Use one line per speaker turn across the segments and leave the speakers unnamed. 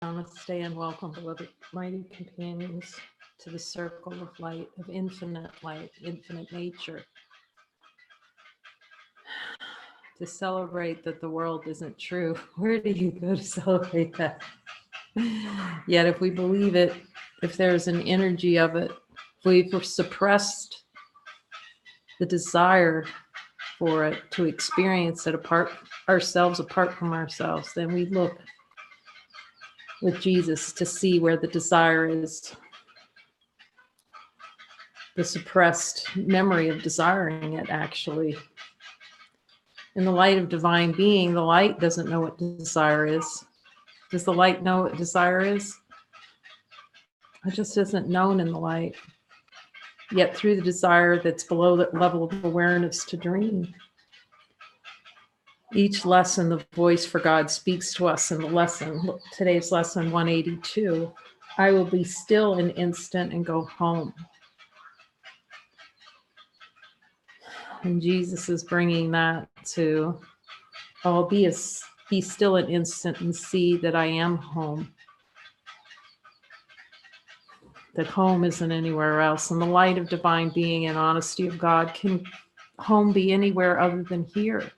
Namaste and welcome, beloved mighty companions, to the circle of light, of infinite light, infinite nature, to celebrate that the world isn't true. Where do you go to celebrate that? Yet if we believe it, if there's an energy of it, if we've suppressed the desire for it to experience it apart from ourselves, then we look with Jesus to see where the desire is, the suppressed memory of desiring it, actually. In the light of divine being, the light doesn't know what desire is. Does the light know what desire is? It just isn't known in the light. Yet through the desire that's below that level of awareness to dream. Each lesson, the voice for God speaks to us in the lesson. Today's lesson 182. I will be still an instant and go home. And Jesus is bringing that to, I'll be still an instant and see that I am home. That home isn't anywhere else. And the light of divine being and honesty of God, can home be anywhere other than here?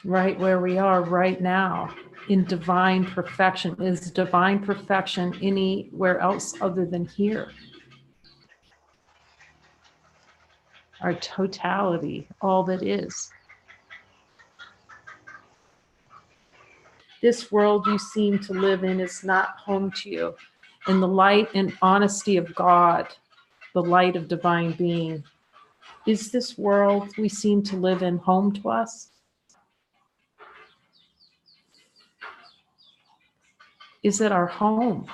Right where we are right now, in divine perfection. Is divine perfection anywhere else other than here? Our totality, all that is. This world you seem to live in is not home to you. In the light and honesty of God, the light of divine being, is this world we seem to live in home to us? Is it our home?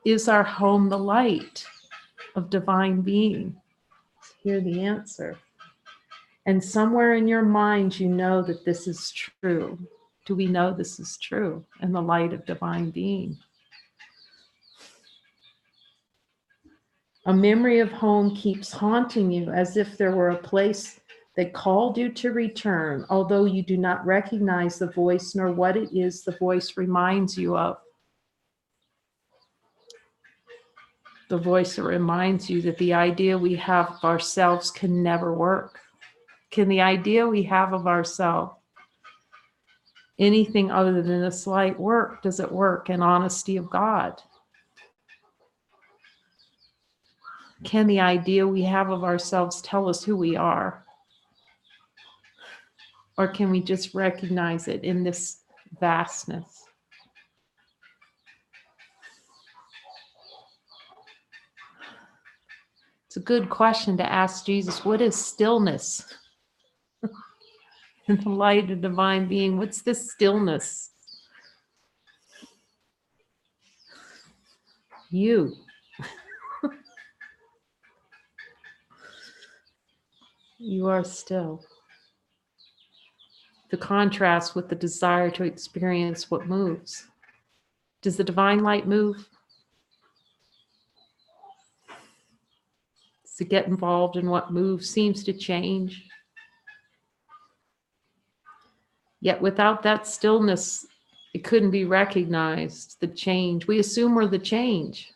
Is our home the light of divine being? Hear the answer. And somewhere in your mind, you know that this is true. Do we know this is true in the light of divine being? A memory of home keeps haunting you as if there were a place that called you to return, although you do not recognize the voice nor what it is the voice reminds you of. The voice that reminds you that the idea we have of ourselves can never work. Can the idea we have of ourselves, anything other than this light, work? Does it work in honesty of God? Can the idea we have of ourselves tell us who we are? Or can we just recognize it in this vastness? It's a good question to ask Jesus. What is stillness? In the light of divine being, what's this stillness? You. You are still. The contrast with the desire to experience what moves. Does the divine light move? To get involved in what moves seems to change. Yet without that stillness, it couldn't be recognized, the change. We assume we're the change.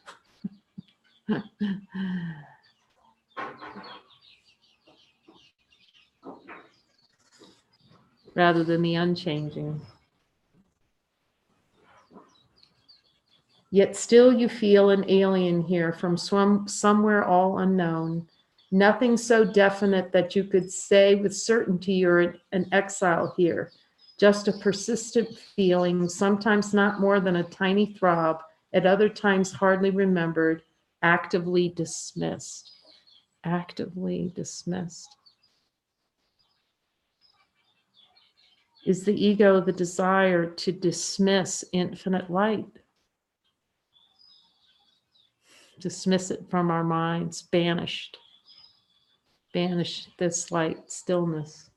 Rather than the unchanging. Yet still you feel an alien here from somewhere all unknown. Nothing so definite that you could say with certainty you're an exile here. Just a persistent feeling, sometimes not more than a tiny throb, at other times hardly remembered, actively dismissed. Actively dismissed. Is the ego the desire to dismiss infinite light? Dismiss it from our minds, banished. Banish this light, stillness.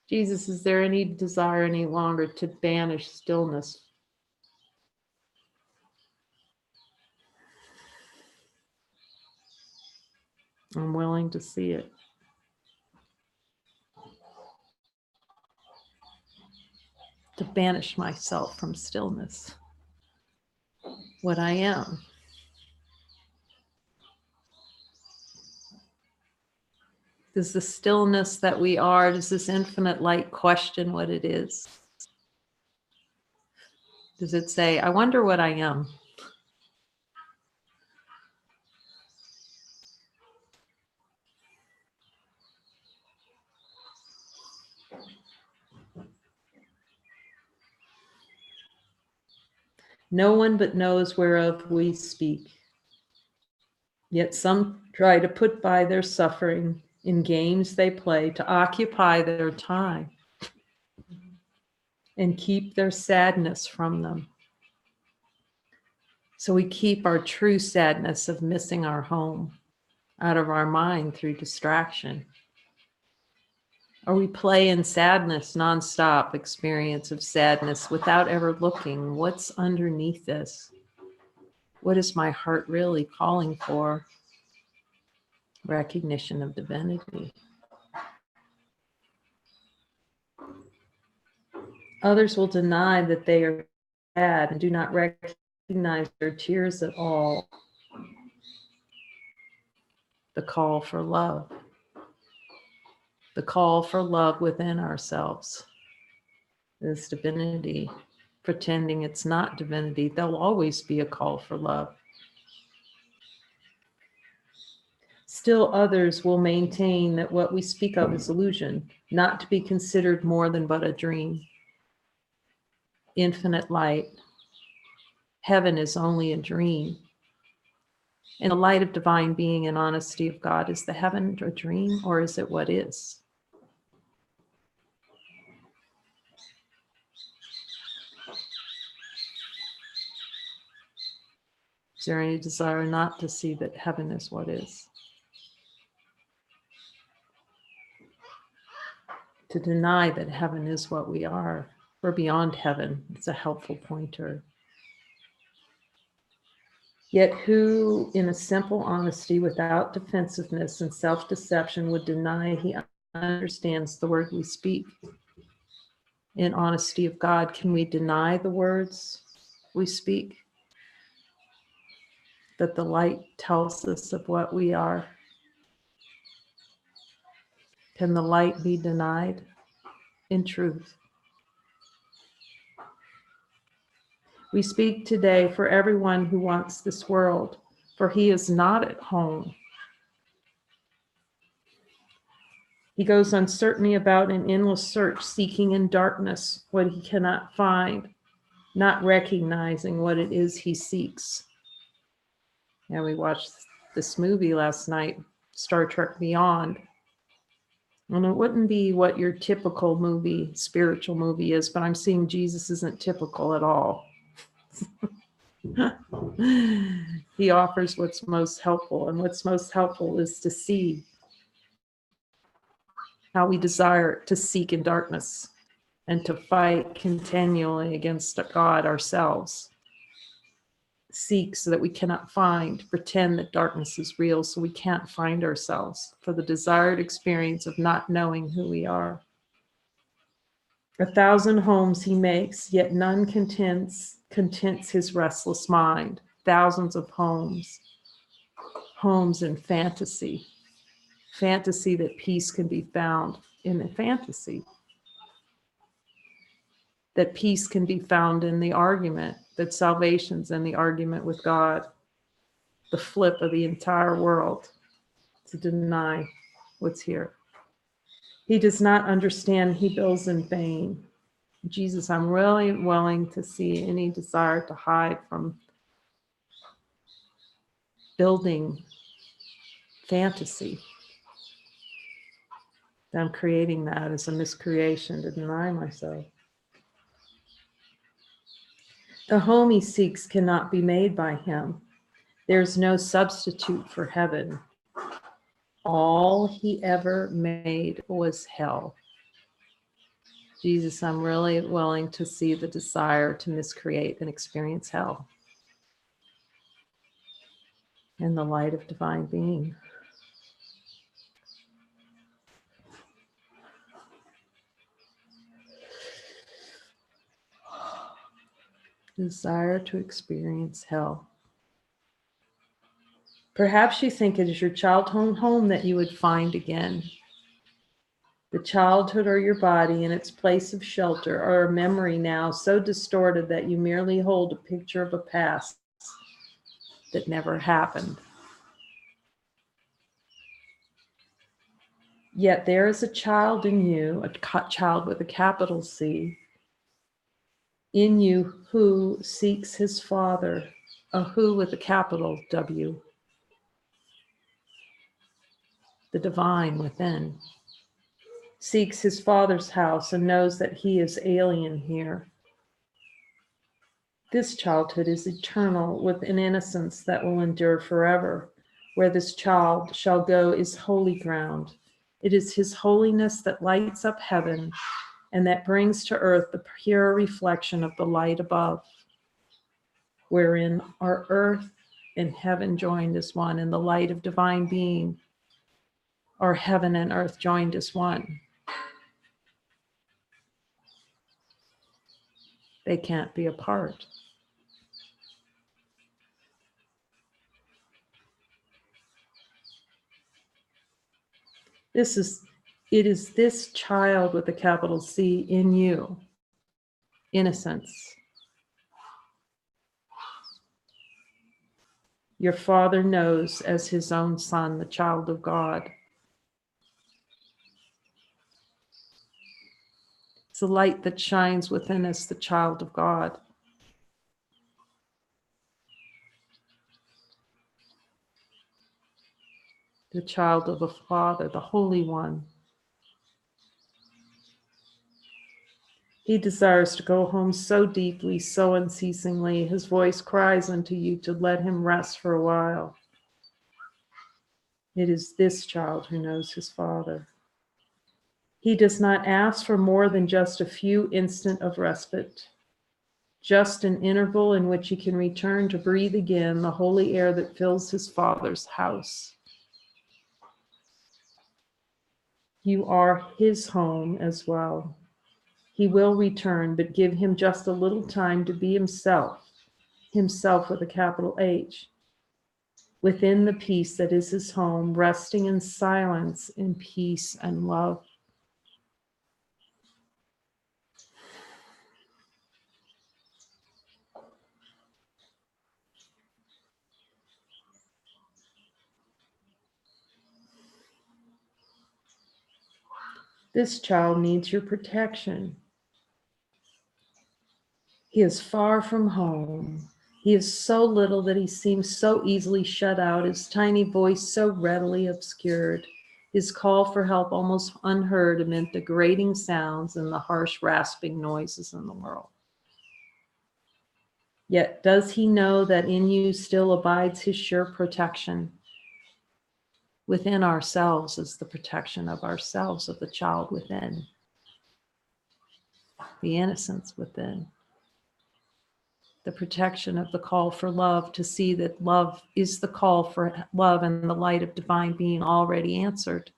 Jesus, is there any desire any longer to banish stillness? I'm willing to see it. to banish myself from stillness, what I am. Does the stillness that we are, does this infinite light question what it is? Does it say, I wonder what I am? No one but knows whereof we speak. Yet some try to put by their suffering in games they play to occupy their time and keep their sadness from them. So we keep our true sadness of missing our home out of our mind through distraction. Or we play in sadness, nonstop experience of sadness without ever looking what's underneath this. What is my heart really calling for? Recognition of divinity. Others will deny that they are sad and do not recognize their tears at all. The call for love. The call for love within ourselves is divinity. Pretending it's not divinity, there'll always be a call for love. Still others will maintain that what we speak of is illusion, not to be considered more than but a dream. Infinite light. Heaven is only a dream. In the light of divine being and honesty of God, is the heaven a dream or is it what is? Is there any desire not to see that heaven is what is? To deny that heaven is what we are. We're beyond heaven. It's a helpful pointer. Yet who, in a simple honesty, without defensiveness and self-deception, would deny he understands the word we speak? In honesty of God, can we deny the words we speak? That the light tells us of what we are? Can the light be denied? In truth, we speak today for everyone who wants this world, for he is not at home. He goes uncertainly about in endless search, seeking in darkness what he cannot find, not recognizing what it is he seeks. Yeah, we watched this movie last night, Star Trek Beyond. And it wouldn't be what your typical movie, spiritual movie is, but I'm seeing Jesus isn't typical at all. He offers what's most helpful, and what's most helpful is to see how we desire to seek in darkness and to fight continually against God ourselves. Seek so that we cannot find, pretend that darkness is real so we can't find ourselves, for the desired experience of not knowing who we are. 1,000 homes he makes, yet none contents his restless mind. Thousands of homes in fantasy that peace can be found in a fantasy, that peace can be found in the argument, that salvation's in the argument with God, the flip of the entire world to deny what's here. He does not understand he builds in vain. Jesus, I'm really willing to see any desire to hide from building fantasy. I'm creating that as a miscreation to deny myself. The home he seeks cannot be made by him. There's no substitute for heaven. All he ever made was hell. Jesus, I'm really willing to see the desire to miscreate and experience hell in the light of divine being. desire to experience hell. Perhaps you think it is your childhood home that you would find again. The childhood or your body in its place of shelter are a memory now so distorted that you merely hold a picture of a past that never happened. Yet there is a child in you, a child with a capital C, in you who seeks his father, a who with a capital W, the divine within, seeks his father's house and knows that he is alien here. This childhood is eternal with an innocence that will endure forever. Where this child shall go is holy ground. It is his holiness that lights up heaven and that brings to earth the pure reflection of the light above, wherein are earth and heaven joined as one, and the light of divine being are heaven and earth joined as one. They can't be apart. It is this child with a capital C in you, innocence. Your Father knows as his own son, the child of God. It's the light that shines within us, the child of God. The child of the Father, the Holy One. He desires to go home so deeply, so unceasingly. His voice cries unto you to let him rest for a while. It is this child who knows his Father. He does not ask for more than just a few instants of respite, just an interval in which he can return to breathe again the holy air that fills his Father's house. You are his home as well. He will return, but give him just a little time to be himself, himself with a capital H, within the peace that is his home, resting in silence, in peace and love. This child needs your protection. He is far from home. He is so little that he seems so easily shut out, his tiny voice so readily obscured, his call for help almost unheard amid the grating sounds and the harsh rasping noises in the world. Yet does he know that in you still abides his sure protection? Within ourselves is the protection of ourselves, of the child within, the innocence within. The protection of the call for love, to see that love is the call for love and the light of divine being already answered.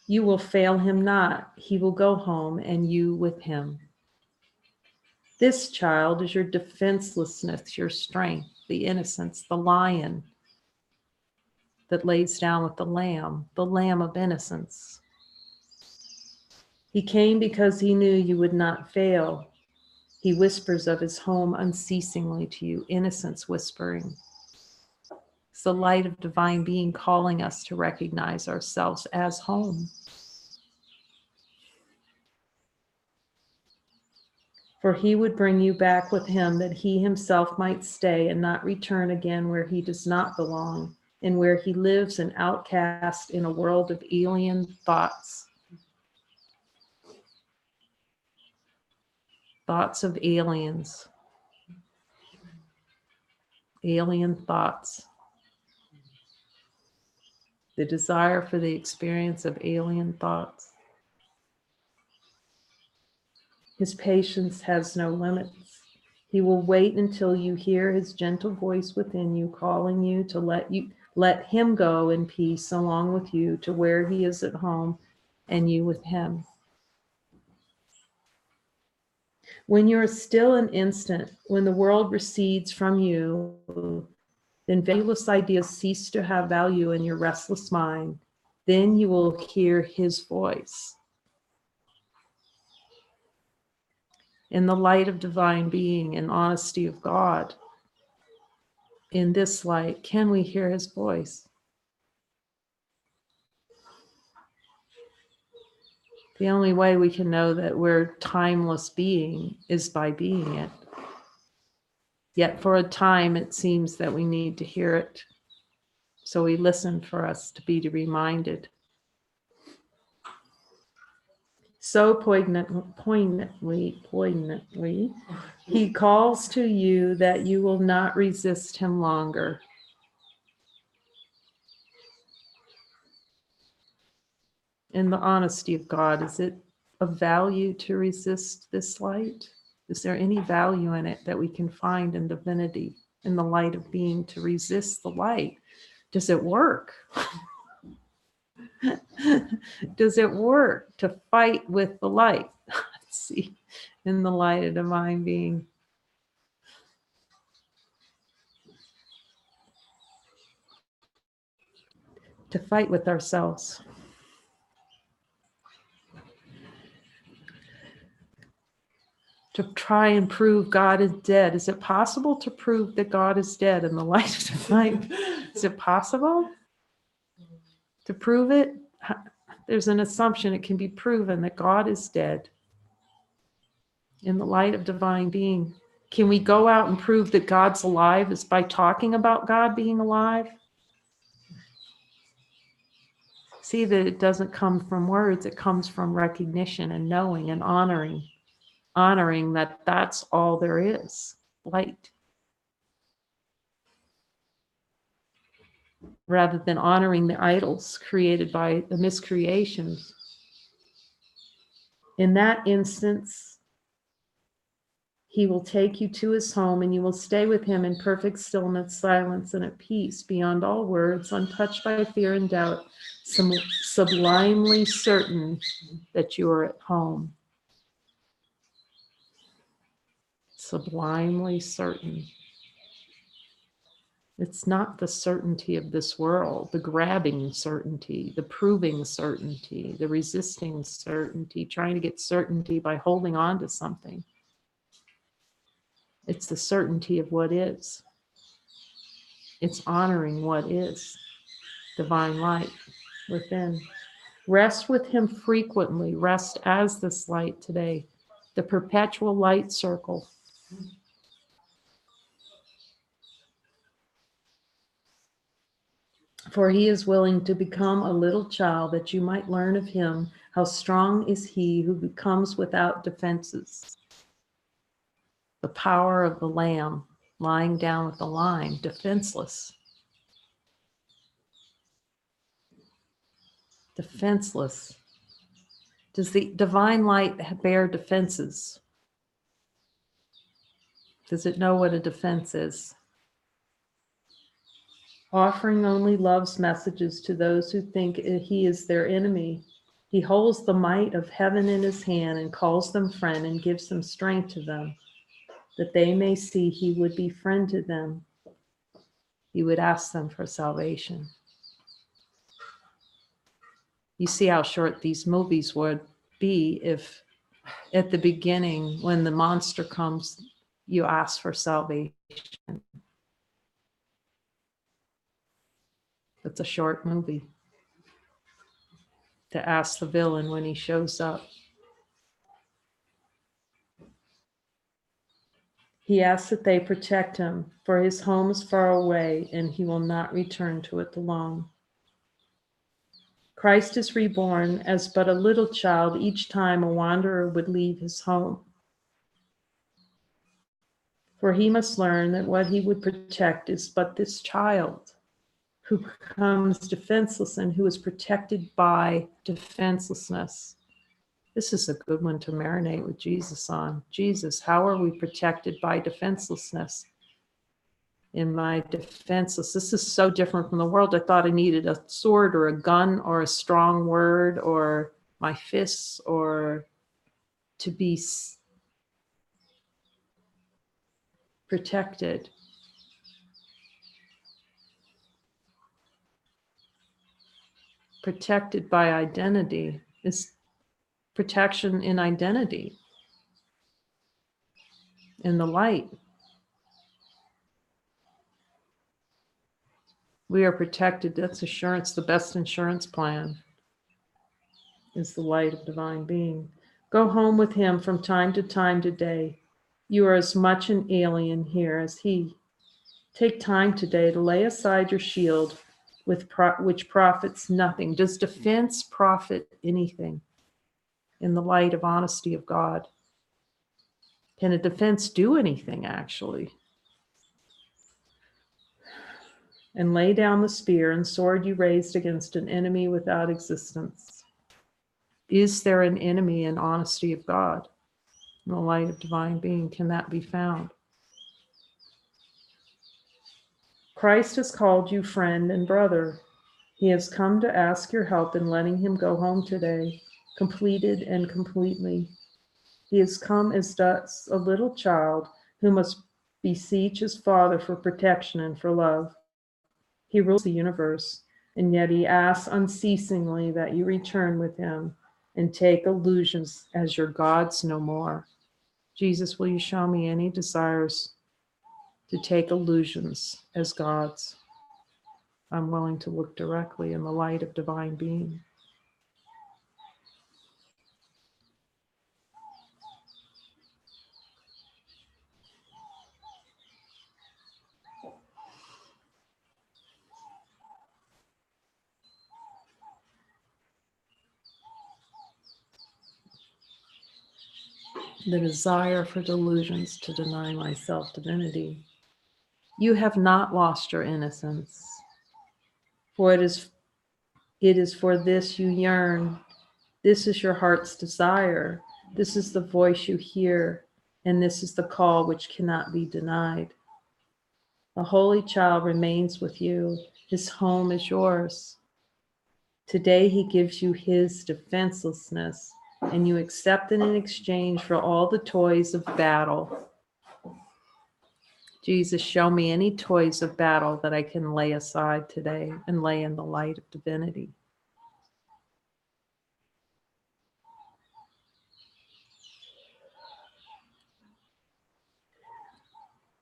You will fail him not. He will go home and you with him. This child is your defenselessness, your strength, the innocence, the lion that lays down with the lamb of innocence. He came because he knew you would not fail. He whispers of his home unceasingly to you, innocence whispering. It's the light of divine being calling us to recognize ourselves as home. For he would bring you back with him that he himself might stay and not return again where he does not belong, and where he lives an outcast in a world of alien thoughts. Thoughts of aliens. Alien thoughts. The desire for the experience of alien thoughts. His patience has no limits. He will wait until you hear his gentle voice within you, calling you to let Let him go in peace along with you to where he is at home and you with him. When you're still an instant, when the world recedes from you, then valueless ideas cease to have value in your restless mind. Then you will hear his voice. In the light of divine being and honesty of God, in this light, can we hear his voice? The only way we can know that we're timeless being is by being it. Yet for a time, it seems that we need to hear it. So we listen for us to be reminded. So poignantly, he calls to you that you will not resist him longer. In the honesty of God, is it of value to resist this light? Is there any value in it that we can find in divinity, in the light of being, to resist the light? Does it work? Does it work to fight with the light? Let's see, in the light of divine being. To fight with ourselves. To try and prove God is dead. Is it possible to prove that God is dead in the light of divine? Is it possible to prove it? There's an assumption it can be proven that God is dead in the light of divine being. Can we go out and prove that God's alive is by talking about God being alive? See that it doesn't come from words, it comes from recognition and knowing and honoring that that's all there is, light. Rather than honoring the idols created by the miscreations. In that instance, he will take you to his home and you will stay with him in perfect stillness, silence, and at peace beyond all words, untouched by fear and doubt, sublimely certain that you are at home. Sublimely certain. It's not the certainty of this world, the grabbing certainty, the proving certainty, the resisting certainty, trying to get certainty by holding on to something. It's the certainty of what is. It's honoring what is. Divine light within. Rest with him frequently. Rest as this light today. The perpetual light circle. For he is willing to become a little child that you might learn of him how strong is he who becomes without defenses. The power of the lamb lying down with the lion, defenseless. Defenseless. Does the divine light bear defenses? Does it know what a defense is? Offering only love's messages to those who think he is their enemy. He holds the might of heaven in his hand and calls them friend and gives them strength to them, that they may see he would be friend to them. He would ask them for salvation. You see how short these movies would be if at the beginning, when the monster comes, you ask for salvation. It's a short movie to ask the villain when he shows up. He asks that they protect him, for his home is far away and he will not return to it alone. Christ is reborn as but a little child each time a wanderer would leave his home. For he must learn that what he would protect is but this child who becomes defenseless and who is protected by defenselessness. This is a good one to marinate with Jesus on. Jesus, how are we protected by defenselessness? in my defenseless. This is so different from the world. I thought I needed a sword or a gun or a strong word or my fists or to be protected. Protected by identity is protection in identity, in the light. We are protected. That's assurance. The best insurance plan is the light of divine being. Go home with him from time to time today. You are as much an alien here as he. Take time today to lay aside your shield which profits nothing. Does defense profit anything in the light of honesty of God? Can a defense do anything, actually? And lay down the spear and sword you raised against an enemy without existence. Is there an enemy in honesty of God? In the light of divine being, can that be found? Christ has called you friend and brother. He has come to ask your help in letting him go home today, completed and completely. He has come as does a little child who must beseech his father for protection and for love. He rules the universe, and yet he asks unceasingly that you return with him and take illusions as your gods no more. Jesus, will you show me any desires to take illusions as gods? I'm willing to look directly in the light of divine being. The desire for delusions to deny myself divinity. You have not lost your innocence, for it is for this you yearn. This is your heart's desire. This is the voice you hear, and this is the call which cannot be denied. A holy child remains with you. His home is yours. Today he gives you his defenselessness, and you accept it in exchange for all the toys of battle. Jesus, show me any toys of battle that I can lay aside today and lay in the light of divinity.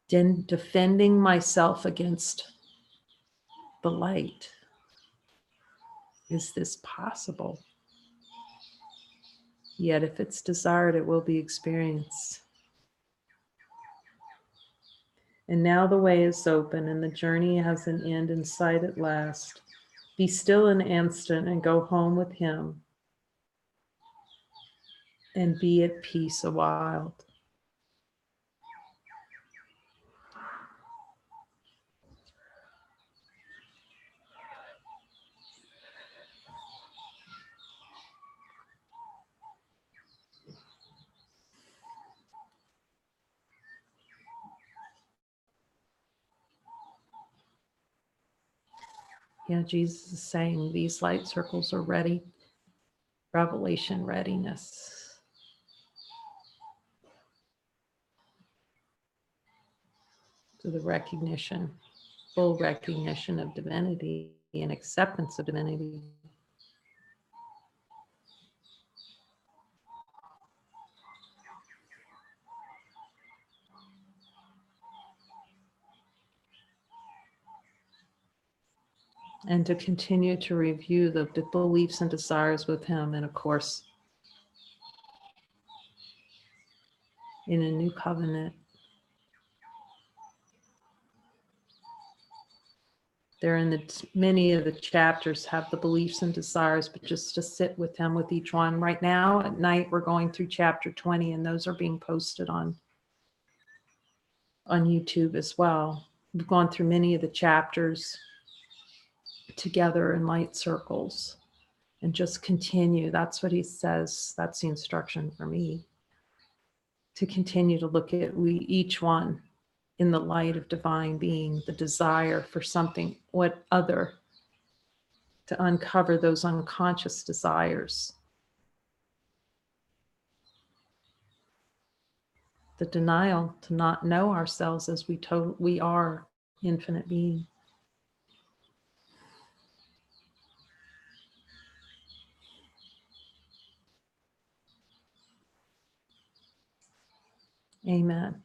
Defending myself against the light. Is this possible? Yet if it's desired, it will be experienced. And now the way is open and the journey has an end in sight at last. Be still an instant and go home with him and be at peace a while. Yeah, Jesus is saying these light circles are ready. Revelation readiness. To the recognition, full recognition of divinity and acceptance of divinity. And to continue to review the beliefs and desires with him, and of course, in a new covenant. There in many of the chapters have the beliefs and desires, but just to sit with him with each one. Right now at night, we're going through chapter 20, and those are being posted on YouTube as well. We've gone through many of the chapters together in light circles and just continue. That's what he says. That's the instruction for me, to continue to look at each one in the light of divine being, the desire for something, what other, to uncover those unconscious desires, the denial to not know ourselves as we are infinite being. Amen.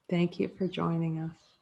Thank you for joining us.